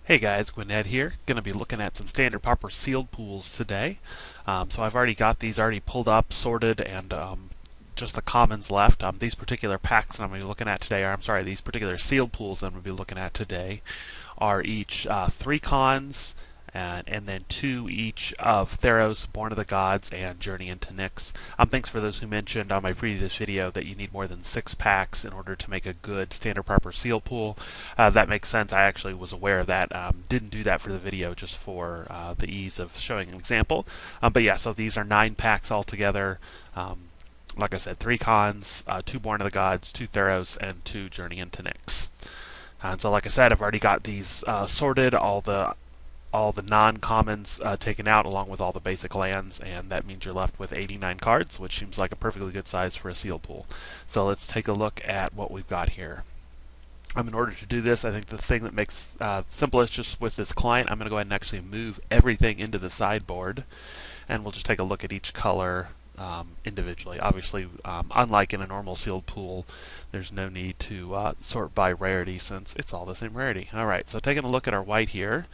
Hey guys, gwyned here. Going to be looking at some Standard Pauper Sealed Pools today. So I've already got these already pulled up, sorted, and just the commons left. These particular packs that I'm going to be looking at today, or I'm sorry, these particular sealed pools that I'm going to be looking at today are each 3 cons and then 2 each of Theros, Born of the Gods, and Journey into Nyx. Thanks for those who mentioned on my previous video that you need more than 6 packs in order to make a good Standard Pauper Seal pool. That makes sense. I actually was aware of that. Didn't do that for the video just for the ease of showing an example. But yeah, so these are 9 packs altogether. Like I said, 3 cons, 2 Born of the Gods, 2 Theros, and 2 Journey into Nyx. And so, like I said, I've already got these sorted, all the non-commons taken out along with all the basic lands, and that means you're left with 89 cards, which seems like a perfectly good size for a sealed pool. So let's take a look at what we've got here. In order to do this, I think the thing that makes simplest just with this client, I'm going to go ahead and actually move everything into the sideboard, and we'll just take a look at each color individually. Obviously, unlike in a normal sealed pool, there's no need to sort by rarity since it's all the same rarity. Alright, so taking a look at our white here,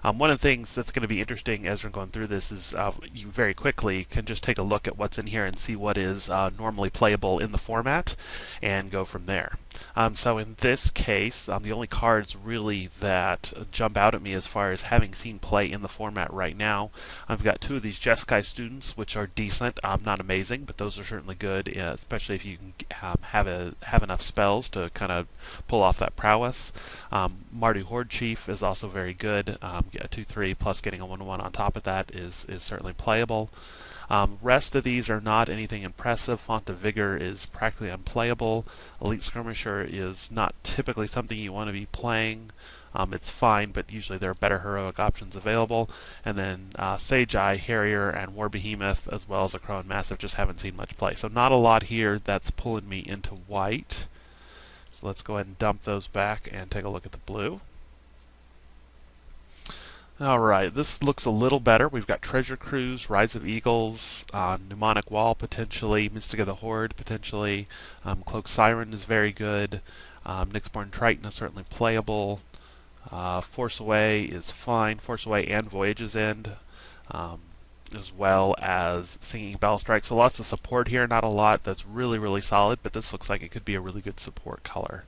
one of the things that's going to be interesting as we're going through this is you very quickly can just take a look at what's in here and see what is normally playable in the format and go from there. So in this case, the only cards really that jump out at me as far as having seen play in the format right now, I've got 2 of these Jeskai students, which are decent, not amazing, but those are certainly good, especially if you can have enough spells to kind of pull off that prowess. Mardu Horde Chief is also very good. A 2/3 plus getting a 1/1 on top of that is certainly playable. Rest of these are not anything impressive. Font of Vigor is practically unplayable. Elite Skirmisher is not typically something you want to be playing. It's fine, but usually there are better heroic options available. And then Sage Eye, Harrier, and War Behemoth, as well as a Crow and Massive, just haven't seen much play. So not a lot here that's pulling me into white. So let's go ahead and dump those back and take a look at the blue. Alright, this looks a little better. We've got Treasure Cruise, Rise of Eagles, Mnemonic Wall potentially, Mystic of the Horde potentially, Cloak Siren is very good, Nyxborn Triton is certainly playable, Force Away is fine, Force Away and Voyage's End, as well as Singing Battle Strike. So lots of support here, not a lot that's really solid, but this looks like it could be a really good support color.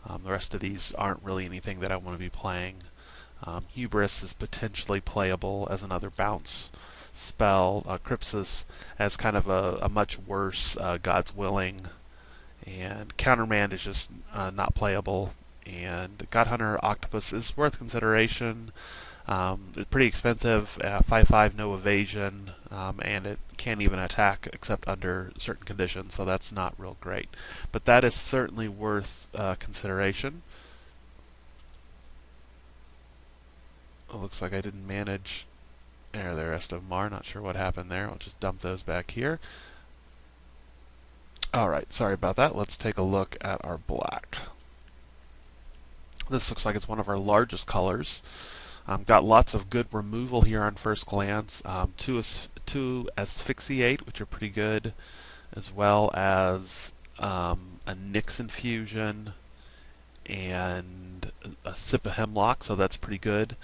The rest of these aren't really anything that I want to be playing. Hubris is potentially playable as another bounce spell. Crypsis as kind of a much worse God's Willing. And Countermand is just not playable. And God Hunter Octopus is worth consideration. It's pretty expensive, 5/5, no evasion, and it can't even attack except under certain conditions, so that's not real great. But that is certainly worth consideration. It looks like I didn't manage. There, the rest of them are. Not sure what happened there. I'll just dump those back here. Alright, sorry about that. Let's take a look at our black. This looks like it's one of our largest colors. Got lots of good removal here on first glance. Two Asphyxiate, which are pretty good, as well as a Nyx Infusion and a Sip of Hemlock, so that's pretty good.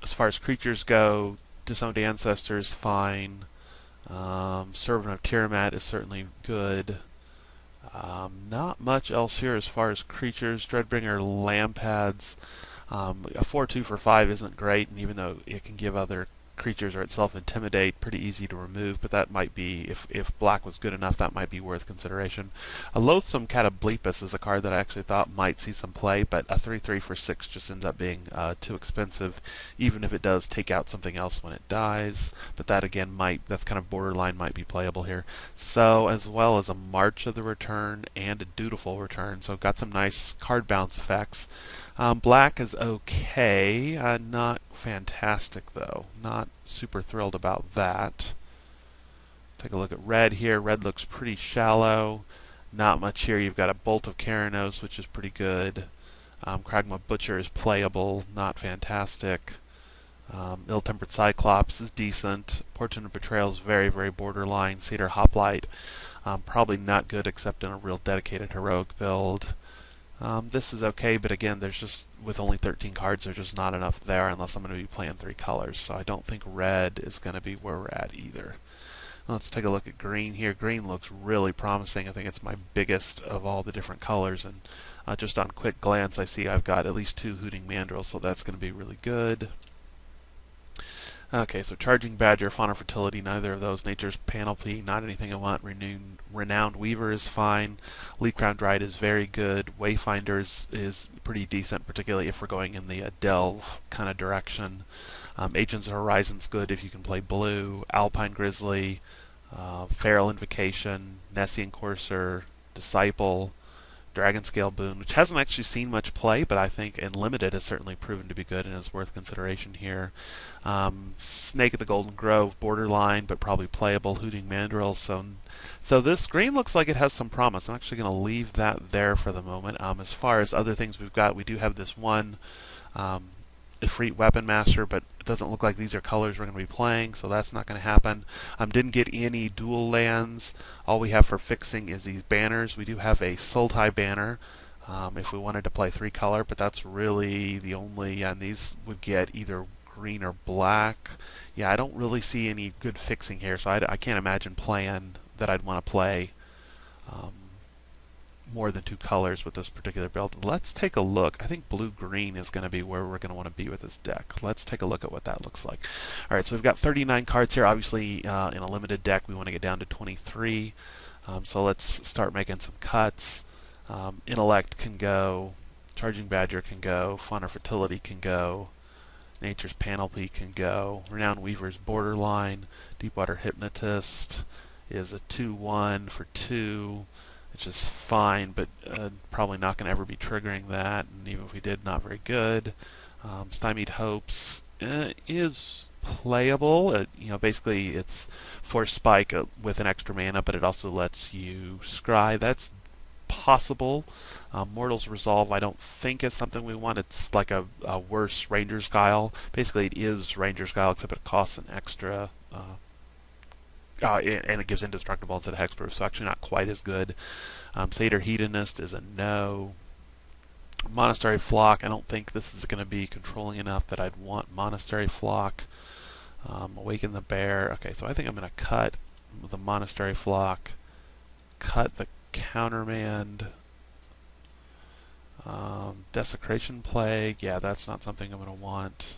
As far as creatures go, Disowned Ancestors, fine. Servant of Tiamat is certainly good. Not much else here as far as creatures. Dreadbringer Lampads. A 4/2 for 5 isn't great, and even though it can give other creatures or itself Intimidate, pretty easy to remove, but that might be, if black was good enough, that might be worth consideration. A Loathsome Catoblepus is a card that I actually thought might see some play, but a 3/3 for 6 just ends up being too expensive, even if it does take out something else when it dies. But that again that's kind of borderline, might be playable here. So, as well as a March of the Return and a Dutiful Return, so got some nice card bounce effects. Black is okay, not fantastic though. Not super thrilled about that. Take a look at red here. Red looks pretty shallow. Not much here. You've got a Bolt of Keranos, which is pretty good. Kragma Butcher is playable, not fantastic. Ill-Tempered Cyclops is decent. Portent of Betrayal is very borderline. Cedar Hoplite, probably not good except in a real dedicated heroic build. This is okay, but again, there's just, with only 13 cards, there's just not enough there unless I'm going to be playing 3 colors. So I don't think red is going to be where we're at either. Let's take a look at green here. Green looks really promising. I think it's my biggest of all the different colors, and just on quick glance I see I've got at least 2 hooting mandrills, so that's going to be really good. Okay, so Charging Badger, Fauna Fertility, neither of those. Nature's Panoply, not anything I want. Renowned Weaver is fine. Leaf Crown Dried is very good. Wayfinder is pretty decent, particularly if we're going in the delve kind of direction. Agents of Horizon's good if you can play blue. Alpine Grizzly, Feral Invocation, Nessian Courser, Disciple, Dragon Scale Boon, which hasn't actually seen much play, but I think in Limited has certainly proven to be good and is worth consideration here. Snake at the Golden Grove, borderline, but probably playable. Hooting Mandrill. So this green looks like it has some promise. I'm actually going to leave that there for the moment. As far as other things we've got, we do have this one Ifrit Weapon Master, but it doesn't look like these are colors we're going to be playing, so that's not going to happen. Didn't get any dual lands. All we have for fixing is these banners. We do have a Sultai banner if we wanted to play 3 color, but that's really the only, and these would get either green or black. Yeah, I don't really see any good fixing here, so I can't imagine playing that I'd want to play more than 2 colors with this particular build. Let's take a look. I think blue-green is going to be where we're going to want to be with this deck. Let's take a look at what that looks like. Alright, so we've got 39 cards here. Obviously, in a limited deck, we want to get down to 23. So let's start making some cuts. Intellect can go. Charging Badger can go. Fauna Fertility can go. Nature's Panoply can go. Renowned Weaver's borderline. Deepwater Hypnotist is a 2/1 for 2. Which is fine, but probably not going to ever be triggering that, and even if we did, not very good. Stymied Hopes is playable. Basically it's Force Spike with an extra mana, but it also lets you scry. That's possible. Mortal's Resolve I don't think is something we want. It's like a worse Ranger's Guile. Basically it is Ranger's Guile, except it costs an extra and it gives indestructible instead of hexproof, so actually not quite as good. Satyr Hedonist is a no. Monastery Flock, I don't think this is going to be controlling enough that I'd want Monastery Flock. Awaken the Bear. Okay, so I think I'm going to cut the Monastery Flock, cut the Countermand. Desecration Plague, yeah, that's not something I'm going to want.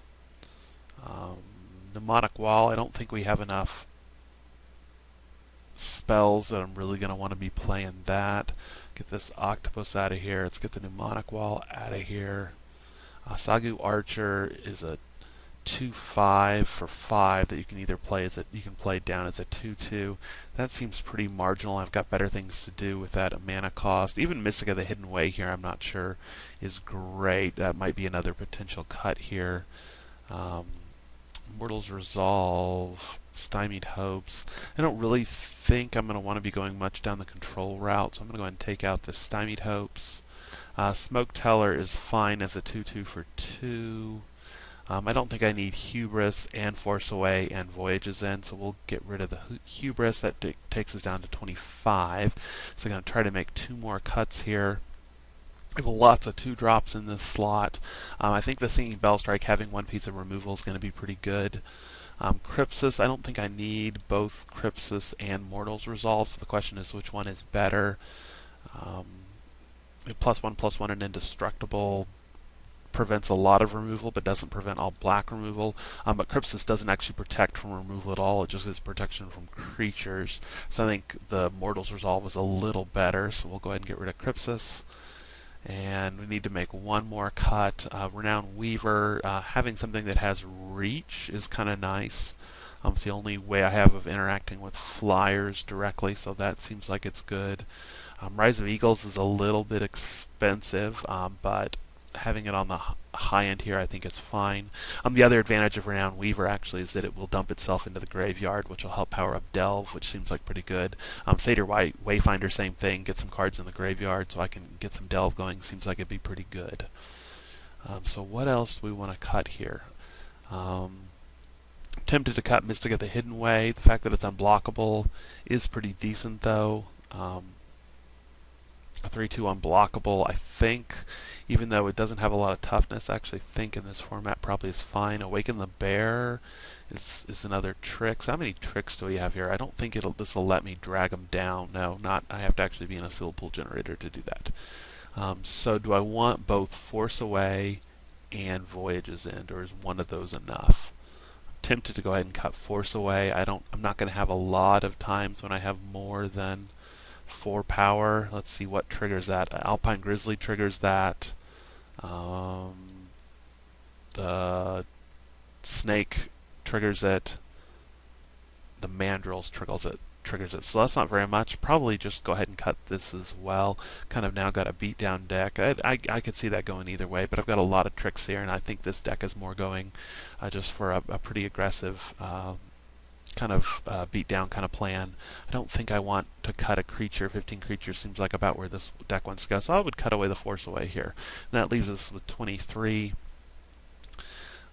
Mnemonic Wall, I don't think we have enough spells that I'm really going to want to be playing that. Get this Octopus out of here. Let's get the Mnemonic Wall out of here. Sagu Archer is a 2/5 for 5 that you can either play you can play down as a 2/2. That seems pretty marginal. I've got better things to do with that mana cost. Even Mystic of the Hidden Way here I'm not sure is great. That might be another potential cut here. Mortal's Resolve, Stymied Hopes. I don't really think I'm going to want to be going much down the control route, so I'm going to go ahead and take out the Stymied Hopes. Smoke Teller is fine as a 2/2 for 2. I don't think I need Hubris and Force Away and Voyages in, so we'll get rid of the Hubris. That takes us down to 25. So I'm going to try to make 2 more cuts here. I have lots of 2-drops in this slot. I think the Singing Bellstrike, having 1 piece of removal, is going to be pretty good. Crypsis, I don't think I need both Crypsis and Mortal's Resolve, so the question is which one is better. +1/+1 and Indestructible prevents a lot of removal, but doesn't prevent all black removal. But Crypsis doesn't actually protect from removal at all. It just gives protection from creatures. So I think the Mortal's Resolve is a little better, so we'll go ahead and get rid of Crypsis. And we need to make 1 more cut. Renowned Weaver, having something that has reach is kind of nice. It's the only way I have of interacting with flyers directly, so that seems like it's good. Rise of Eagles is a little bit expensive, but having it on the high end here I think it's fine. The other advantage of Renowned Weaver actually is that it will dump itself into the graveyard, which will help power up Delve, which seems like pretty good. Satyr Wayfinder, same thing, get some cards in the graveyard so I can get some Delve going, seems like it'd be pretty good. So what else do we want to cut here? Tempted to cut Mystic of the Hidden Way. The fact that it's unblockable is pretty decent though. a 3/2 unblockable. I think, even though it doesn't have a lot of toughness, I actually think in this format probably is fine. Awaken the Bear is another trick. So how many tricks do we have here? I don't think this will let me drag them down. No, not. I have to actually be in a sealed pool generator to do that. So do I want both Force Away and Voyage's End, or is one of those enough? I'm tempted to go ahead and cut Force Away. I'm not going to have a lot of times when I have more than 4 power. Let's see what triggers that. Alpine Grizzly triggers that. The Snake triggers it. The Mandrills triggers it. So that's not very much. Probably just go ahead and cut this as well. Kind of now got a beat down deck. I could see that going either way, but I've got a lot of tricks here, and I think this deck is more going just for a pretty aggressive kind of beat down kind of plan. I don't think I want to cut a creature. 15 creatures seems like about where this deck wants to go, so I would cut away the Force Away here. And that leaves us with 23.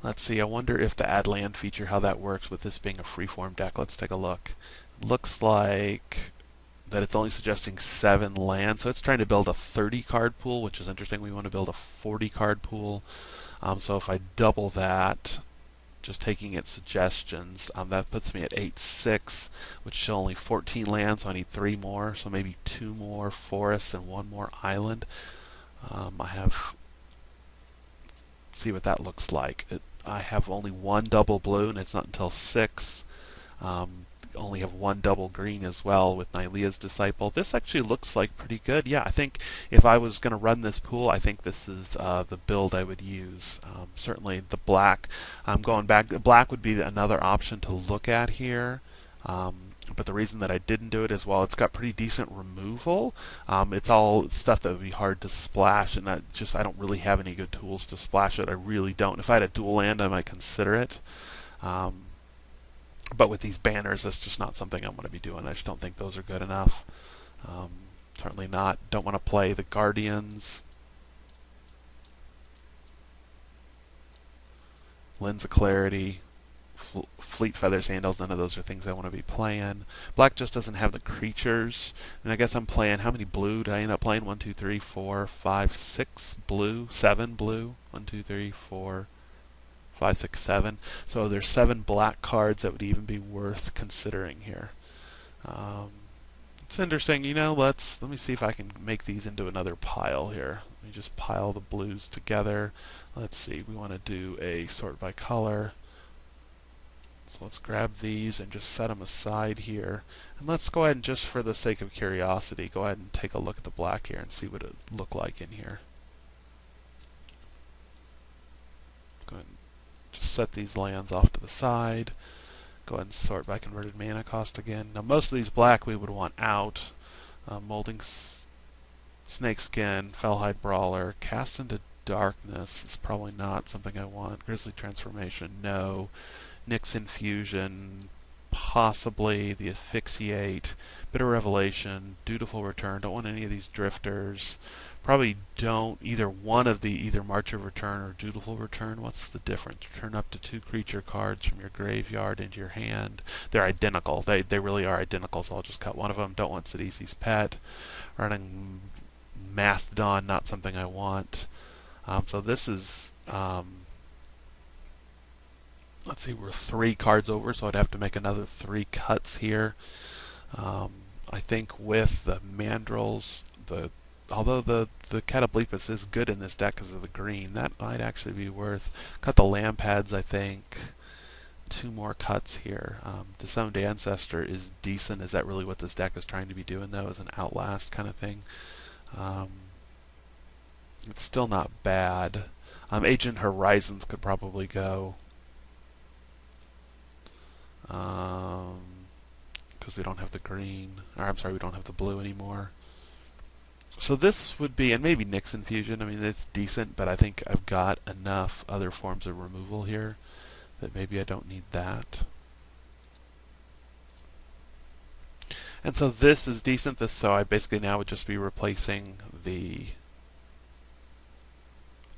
Let's see, I wonder if the add land feature, how that works with this being a freeform deck. Let's take a look. Looks like that it's only suggesting 7 lands, so it's trying to build a 30 card pool, which is interesting. We want to build a 40 card pool. So if I double that, just taking its suggestions, that puts me at 8/6, which is only 14 lands, so I need 3 more, so maybe 2 more forests and 1 more island. I have, see what that looks like. I have only 1 double blue, and it's not until 6. Only have 1 double green as well with Nylea's Disciple. This actually looks like pretty good. Yeah, I think if I was going to run this pool, I think this is the build I would use. Certainly the black. I'm going back. The black would be another option to look at here. But the reason that I didn't do it is, well, it's got pretty decent removal. It's all stuff that would be hard to splash, and I don't really have any good tools to splash it. I really don't. If I had a dual land, I might consider it. But with these banners, that's just not something I'm going to be doing. I just don't think those are good enough. Certainly not. Don't want to play the Guardians. Lens of Clarity. Fleet Feathers Handles, none of those are things I want to be playing. Black just doesn't have the creatures. And I guess I'm playing, how many blue did I end up playing? 1, 2, 3, 4, 5, 6 blue, 7 blue. 1, 2, 3, 4, 5, 6, 7. So there's 7 black cards that would even be worth considering here. It's interesting, you know, let me see if I can make these into another pile here. Let me just pile the blues together. Let's see, we want to do a sort by color. So let's grab these and just set them aside here. And let's go ahead and, just for the sake of curiosity, go ahead and take a look at the black here and see what it would look like in here. Go ahead and just set these lands off to the side. Go ahead and sort by converted mana cost again. Now most of these black we would want out. Molding Snakeskin, Fellhide Brawler, Cast into Darkness is probably not something I want. Grizzly Transformation, no. Nyx Infusion, possibly. The Asphyxiate, Bitter Revelation, Dutiful Return. Don't want any of these drifters. Probably don't either one of the either March of Return or Dutiful Return. What's the difference? Return up to 2 creature cards from your graveyard into your hand. They're identical. They really are identical, so I'll just cut one of them. Don't want Sidisi's Pet. Running Mastodon, not something I want. So this is... let's see, we're 3 cards over, so I'd have to make another 3 cuts here. I think with the Mandrills, although the Cataplepus is good in this deck because of the green, that might actually be worth. Cut the Lampads, I think. 2 more cuts here. Disowned Ancestor is decent. Is that really what this deck is trying to be doing, though, as an Outlast kind of thing? It's still not bad. Agent Horizons could probably go. Because we don't have the green, or I'm sorry, we don't have the blue anymore. So this would be, and maybe Nyx Infusion. I mean, it's decent, but I think I've got enough other forms of removal here that maybe I don't need that. And so this is decent. So I basically now would just be replacing the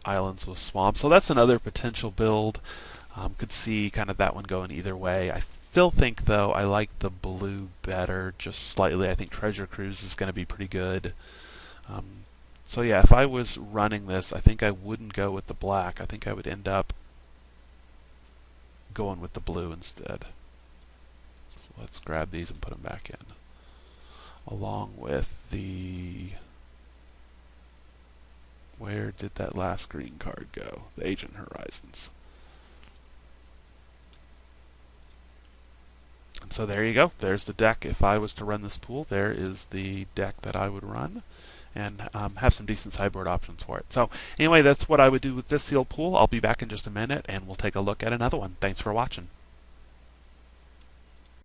islands with swamps. So that's another potential build. Could see kind of that one going either way. I still think, though, I like the blue better, just slightly. I think Treasure Cruise is going to be pretty good. Um, so yeah, if I was running this, I think I wouldn't go with the black. I think I would end up going with the blue instead. So let's grab these and put them back in, along with the... Where did that last green card go? The Agent Horizons. And so there you go. There's the deck. If I was to run this pool, there is the deck that I would run, and have some decent sideboard options for it. So anyway, that's what I would do with this sealed pool. I'll be back in just a minute, and we'll take a look at another one. Thanks for watching.